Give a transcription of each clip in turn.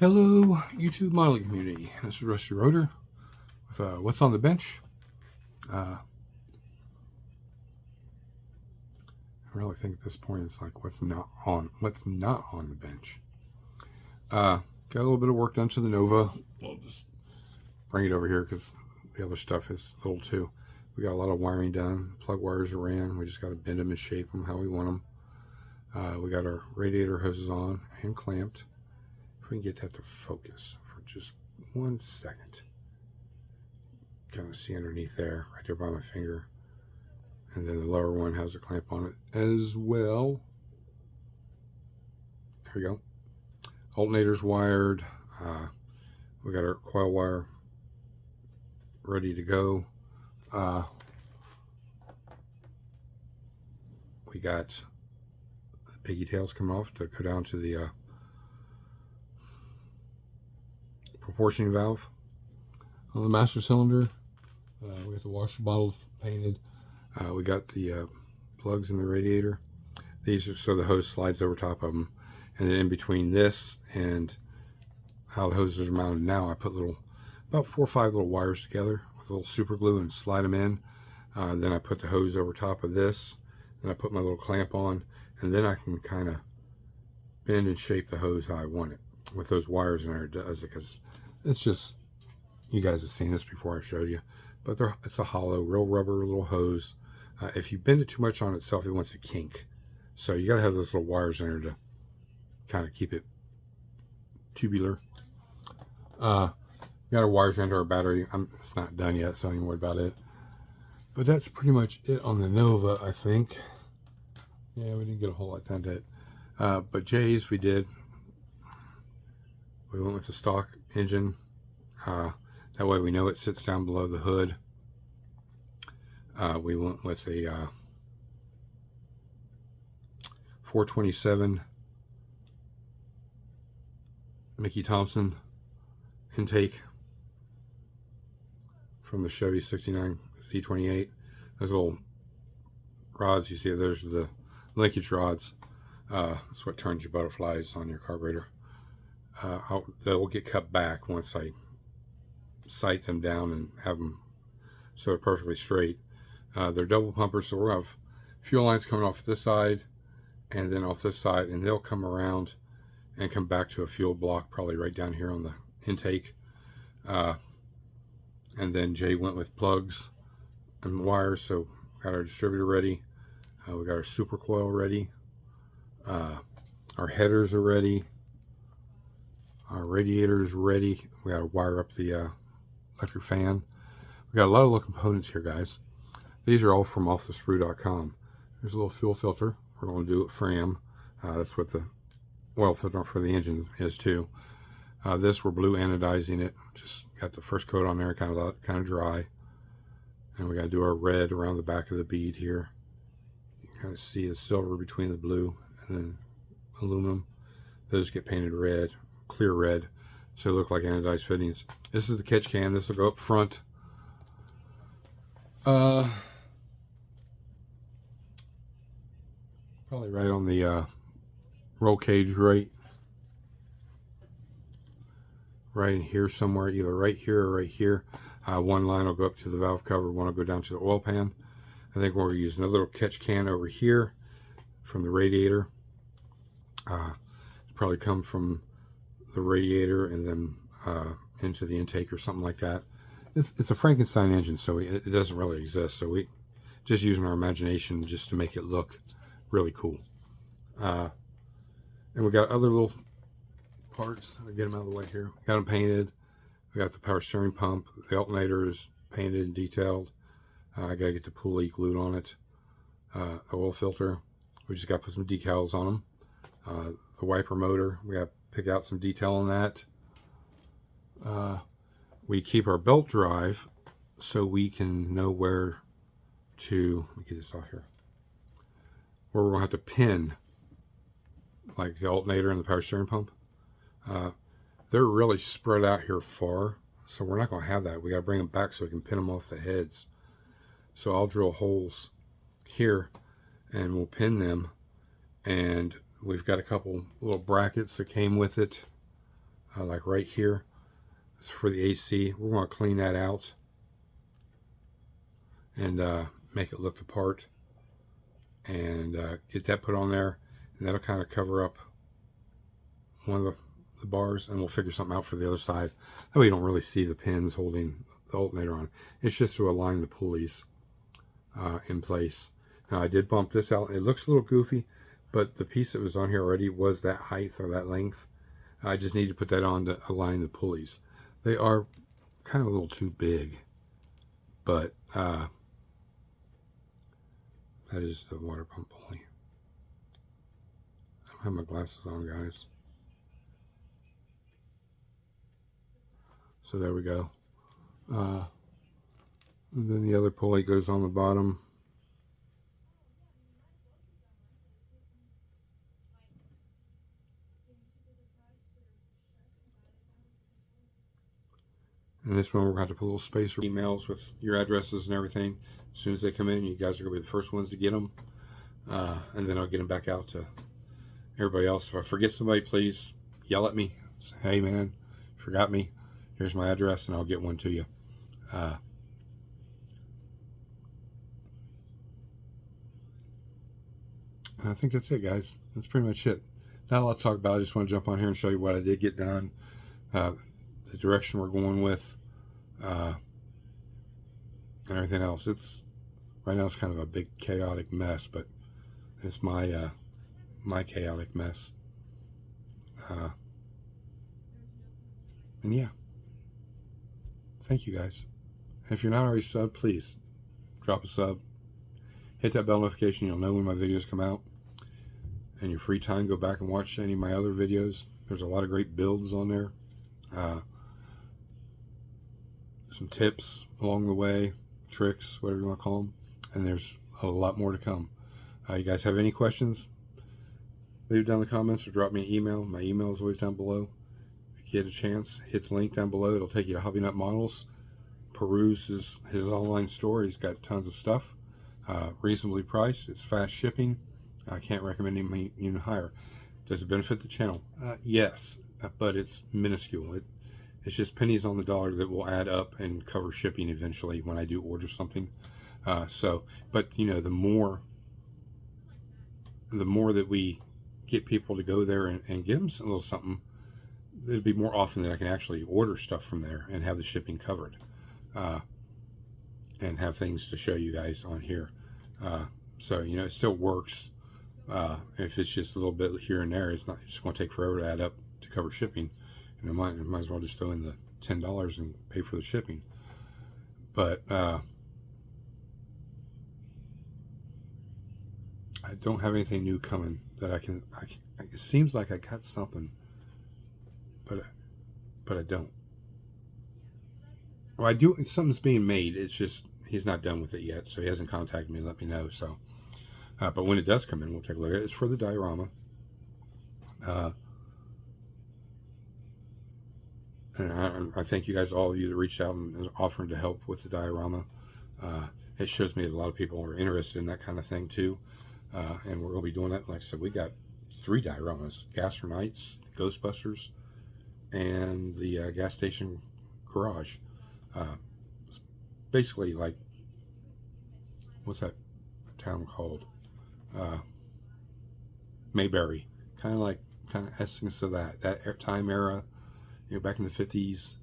Hello, YouTube modeling community. This is Rusty Rotor with What's on the Bench. I really think at this point it's like what's not on the bench. Got a little bit of work done to the Nova. I'll just bring it over here because the other stuff is little too. We got a lot of wiring done. Plug wires are ran. We just got to bend them and shape them how we want them. We got our radiator hoses on and clamped. If we can get that to focus for just 1 second. Kind of see underneath there, right there by my finger. And then the lower one has a clamp on it as well. There we go. Alternator's wired. We got our coil wire ready to go. We got the piggy tails coming off to go down to the proportioning valve on the master cylinder. We got the washer bottle painted. We got the plugs in the radiator. These are so the hose slides over top of them, and then in between this and how the hoses are mounted now, I put about 4 or 5 little wires together with a little super glue and slide them in. Then I put the hose over top of this, then I put my little clamp on, and then I can kind of bend and shape the hose how I want it with those wires in there. It does it because it's just, you guys have seen this before I showed you, but it's a hollow, real rubber little hose. If you bend it too much on itself, it wants to kink. So you got to have those little wires in there to kind of keep it tubular. Got our wires into our battery. It's not done yet, so I ain't worried about it. But that's pretty much it on the Nova, I think. Yeah, we didn't get a whole lot done to it. But J's we did. We went with the stock engine. That way we know it sits down below the hood. We went with a 427 Mickey Thompson intake from the Chevy 69 C28. Those little rods you see, those are the linkage rods. That's what turns your butterflies on your carburetor. They'll get cut back once I sight them down and have them so they're perfectly straight. They're double pumpers, so we'll have fuel lines coming off this side and then off this side, and they'll come around and come back to a fuel block probably right down here on the intake. And then Jay went with plugs and wires, so we got our distributor ready. We got our super coil ready. Our headers are ready. Our radiator is ready. We got to wire up the electric fan. We got a lot of little components here, guys. These are all from offthesprue.com. There's a little fuel filter. We're going to do it Fram. That's what the oil filter for the engine is too. This, we're blue anodizing it. Just got the first coat on there, kind of dry. And we got to do our red around the back of the bead here. You can kind of see the silver between the blue and then aluminum. Those get painted red, clear red, so they look like anodized fittings. This is the catch can. This will go up front. Probably right on the roll cage, right in here somewhere, either right here or right here. One line will go up to the valve cover, one will go down to the oil pan. I think we're going to use another little catch can over here from the radiator. Probably come from the radiator and then into the intake or something like that. It's a Frankenstein engine, so it doesn't really exist. So we just using our imagination just to make it look really cool. And we got other little parts. I'll get them out of the way here. Got them painted. We got the power steering pump. The alternator is painted and detailed. I got to get the pulley glued on it. The oil filter. We just got to put some decals on them. The wiper motor. We got to pick out some detail on that. We keep our belt drive so we can know where to, let me get this off here, where we're going to have to pin like the alternator and the power steering pump. They're really spread out here far, so we're not going to have that. We got to bring them back so we can pin them off the heads. So I'll drill holes here and we'll pin them, and we've got a couple little brackets that came with it. like right here. It's for the AC. We're going to clean that out and make it look the part, and get that put on there, and that'll kind of cover up one of the bars, and we'll figure something out for the other side. That way you don't really see the pins holding the alternator on. It's just to align the pulleys in place. Now I did bump this out. It looks a little goofy, but the piece that was on here already was that height or that length. I just need to put that on to align the pulleys. They are kind of a little too big, but that is the water pump pulley. I don't have my glasses on, guys. So there we go. And then the other pulley goes on the bottom. And this one we're going to have to put a little spacer emails with your addresses and everything. As soon as they come in, you guys are going to be the first ones to get them. And then I'll get them back out to everybody else. If I forget somebody, please yell at me. Say, hey man, you forgot me. Here's my address, and I'll get one to you. I think that's it, guys. That's pretty much it. Not a lot to talk about. I just want to jump on here and show you what I did get done, the direction we're going with, and everything else. Right now it's kind of a big chaotic mess, but it's my my chaotic mess. And yeah, thank you guys. And if you're not already subbed, please drop a sub. Hit that bell notification. You'll know when my videos come out. In your free time, go back and watch any of my other videos. There's a lot of great builds on there. Some tips along the way, tricks, whatever you want to call them. And there's a lot more to come. You guys have any questions? Leave it down in the comments or drop me an email. My email is always down below. If you get a chance, hit the link down below. It'll take you to Hobby Nut Models. Peruse his online store. He's got tons of stuff. Reasonably priced. It's fast shipping. I can't recommend him even higher. Does it benefit the channel? Yes, but it's minuscule. It's just pennies on the dollar that will add up and cover shipping eventually when I do order something. But you know, the more that we get people to go there and get them a little something, it'll be more often that I can actually order stuff from there and have the shipping covered, and have things to show you guys on here. So you know, it still works. If it's just a little bit here and there, it's just going to take forever to add up to cover shipping. And I might as well just throw in the $10 and pay for the shipping. But I don't have anything new coming that I can. It seems like I got something, but I don't. Well, I do. Something's being made. It's just he's not done with it yet, so he hasn't contacted me to let me know. So, but when it does come in, we'll take a look at it. It's for the diorama. And I thank you guys, all of you that reached out and offering to help with the diorama. It shows me that a lot of people are interested in that kind of thing too. And we're going to be doing that. Like I said, we got 3 dioramas: Gaster Nights, Ghostbusters, and the gas station garage. It's basically like, what's that town called? Mayberry. Kind of essence of that time era. You know, back in the 50s,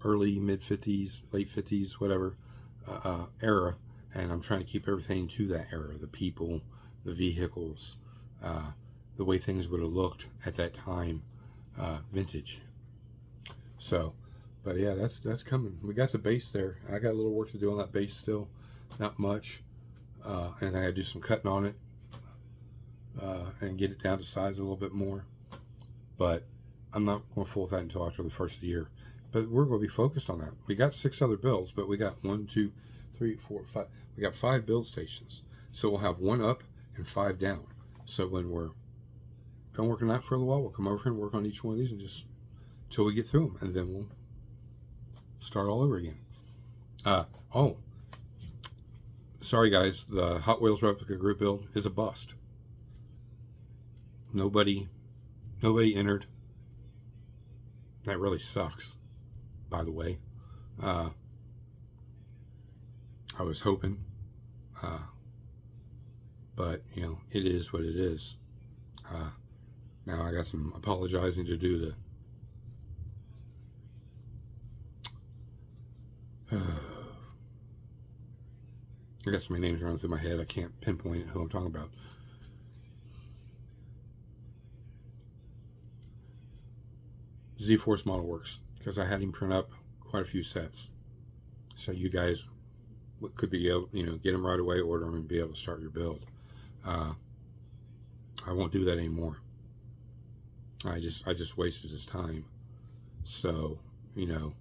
early, mid-50s, late 50s, whatever, era. And I'm trying to keep everything to that era. The people, the vehicles, the way things would have looked at that time, vintage. So, but yeah, that's coming. We got the base there. I got a little work to do on that base still. Not much. And I got to do some cutting on it, and get it down to size a little bit more. But I'm not going to fool with that until after the first of the year. But we're going to be focused on that. We got 6 other builds, but we got 1, 2, 3, 4, 5. We got 5 build stations. So we'll have 1 up and 5 down. So when we're done working on that for a little while, we'll come over here and work on each one of these and just until we get through them, and then we'll start all over again. Oh, sorry guys, the Hot Wheels replica group build is a bust. Nobody entered. That really sucks, by the way. I was hoping, but you know, it is what it is. Now I got some apologizing to do to. I got so many names running through my head, I can't pinpoint who I'm talking about. Z-Force Model Works, because I had him print up quite a few sets, so you guys could be able, you know, get them right away, order them, and be able to start your build. I won't do that anymore. I just wasted his time. So, you know,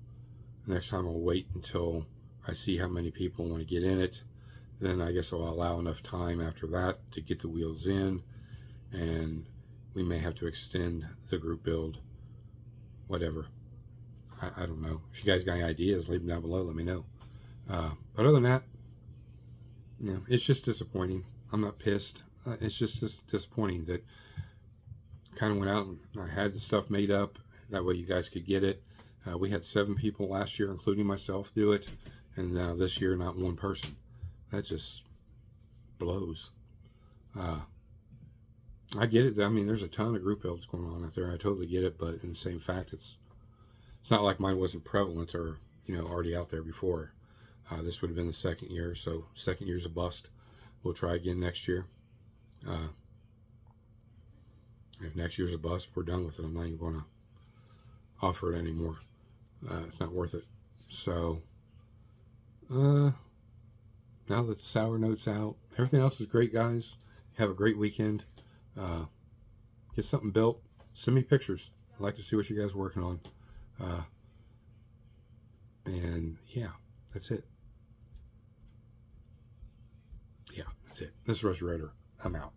next time I'll wait until I see how many people want to get in it. Then I guess I'll allow enough time after that to get the wheels in, and we may have to extend the group build, whatever. I don't know. If you guys got any ideas, leave them down below, let me know. But other than that, you know, it's just disappointing. I'm not pissed. It's just disappointing that I kind of went out and I had the stuff made up. That way you guys could get it. We had 7 people last year, including myself, do it. And now this year, not one person. That just blows. I get it. I mean, there's a ton of group builds going on out there. I totally get it. But in the same fact, it's not like mine wasn't prevalent or, you know, already out there before. This would have been the 2nd year. So 2nd year's a bust. We'll try again next year. If next year's a bust, we're done with it. I'm not even going to offer it anymore. It's not worth it. So, now that the sour note's out, everything else is great, guys. Have a great weekend. Get something built. Send me pictures. I'd like to see what you guys are working on. And yeah, that's it. Yeah, that's it. This is Rusty Rotor. I'm out.